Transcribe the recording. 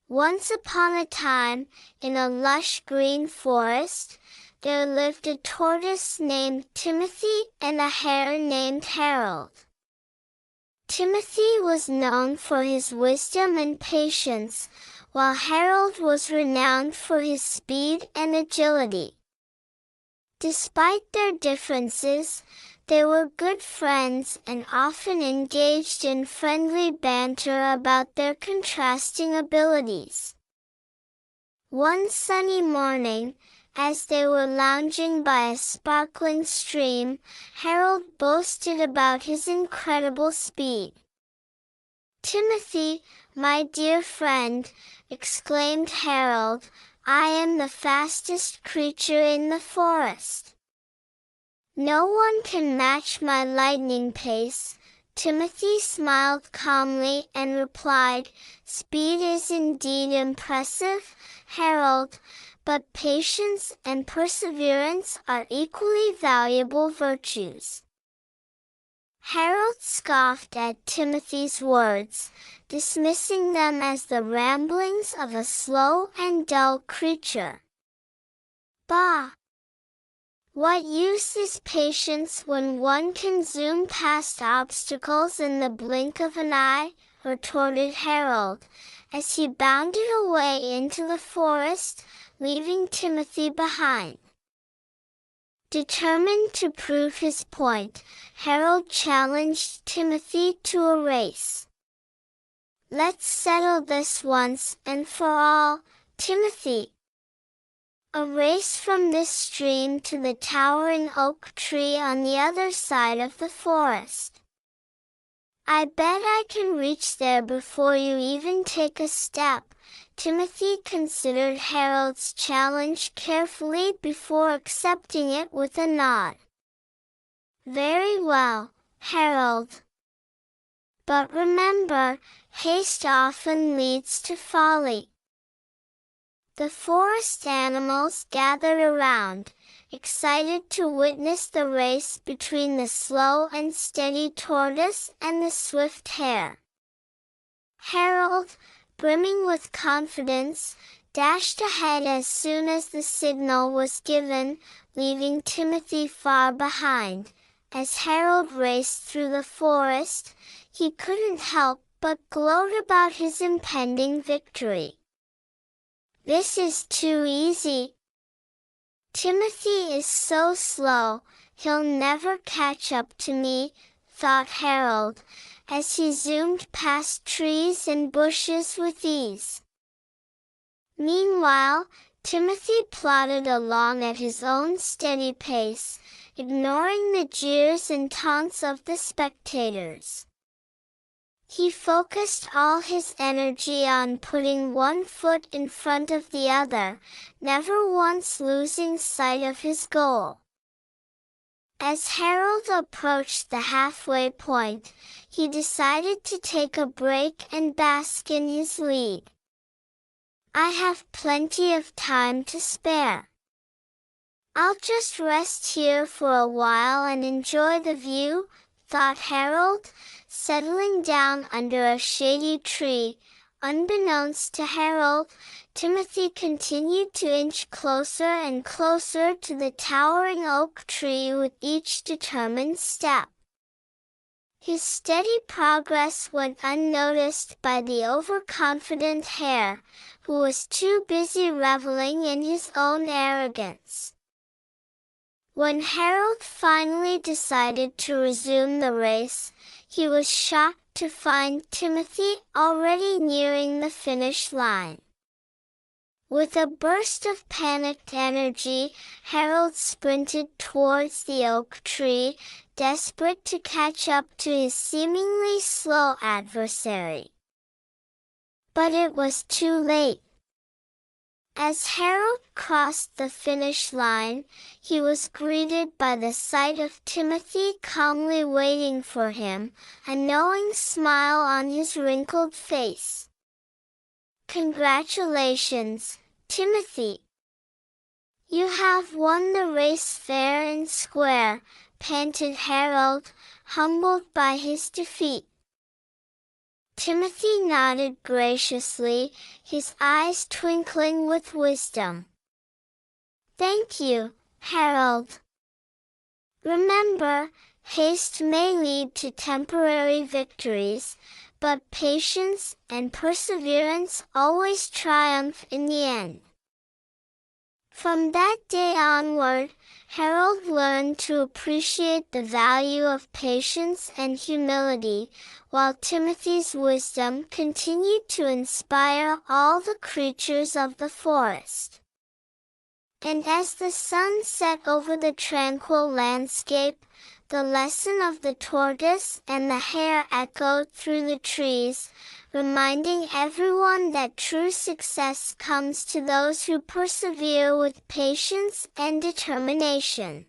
Once upon a time, in a lush green forest, there lived a tortoise named Timothy and a hare named Harold. Timothy was known for his wisdom and patience, while Harold was renowned for his speed and agility. Despite their differences, they were good friends and often engaged in friendly banter about their contrasting abilities. One sunny morning, as they were lounging by a sparkling stream, Harold boasted about his incredible speed. "Timothy, my dear friend," exclaimed Harold, "I am the fastest creature in the forest." "No one can match my lightning pace." Timothy smiled calmly and replied, "Speed is indeed impressive, Harold, but patience and perseverance are equally valuable virtues." Harold scoffed at Timothy's words, dismissing them as the ramblings of a slow and dull creature. "Bah! What use is patience when one can zoom past obstacles in the blink of an eye?" retorted Harold, as he bounded away into the forest, leaving Timothy behind. Determined to prove his point, Harold challenged Timothy to a race. "Let's settle this once and for all, Timothy. A race from this stream to the towering oak tree on the other side of the forest. I bet I can reach there before you even take a step." Timothy considered Harold's challenge carefully before accepting it with a nod. "Very well, Harold. But remember, haste often leads to folly." The forest animals gathered around, excited to witness the race between the slow and steady tortoise and the swift hare. Harold, brimming with confidence, dashed ahead as soon as the signal was given, leaving Timothy far behind. As Harold raced through the forest, he couldn't help but gloat about his impending victory. "This is too easy. Timothy is so slow, he'll never catch up to me," thought Harold, as he zoomed past trees and bushes with ease. Meanwhile, Timothy plodded along at his own steady pace, ignoring the jeers and taunts of the spectators. He focused all his energy on putting one foot in front of the other, never once losing sight of his goal. As Harold approached the halfway point, he decided to take a break and bask in his lead. "I have plenty of time to spare. I'll just rest here for a while and enjoy the view," thought Harold, settling down under a shady tree. Unbeknownst to Harold, Timothy continued to inch closer and closer to the towering oak tree with each determined step. His steady progress went unnoticed by the overconfident hare, who was too busy reveling in his own arrogance. When Harold finally decided to resume the race, he was shocked to find Timothy already nearing the finish line. With a burst of panicked energy, Harold sprinted towards the oak tree, desperate to catch up to his seemingly slow adversary. But it was too late. As Harold crossed the finish line, he was greeted by the sight of Timothy calmly waiting for him, a knowing smile on his wrinkled face. "Congratulations, Timothy. You have won the race fair and square," panted Harold, humbled by his defeat. Timothy nodded graciously, his eyes twinkling with wisdom. "Thank you, Harold. Remember, haste may lead to temporary victories, but patience and perseverance always triumph in the end." From that day onward, Harold learned to appreciate the value of patience and humility, while Timothy's wisdom continued to inspire all the creatures of the forest. And as the sun set over the tranquil landscape, the lesson of the tortoise and the hare echoed through the trees, reminding everyone that true success comes to those who persevere with patience and determination.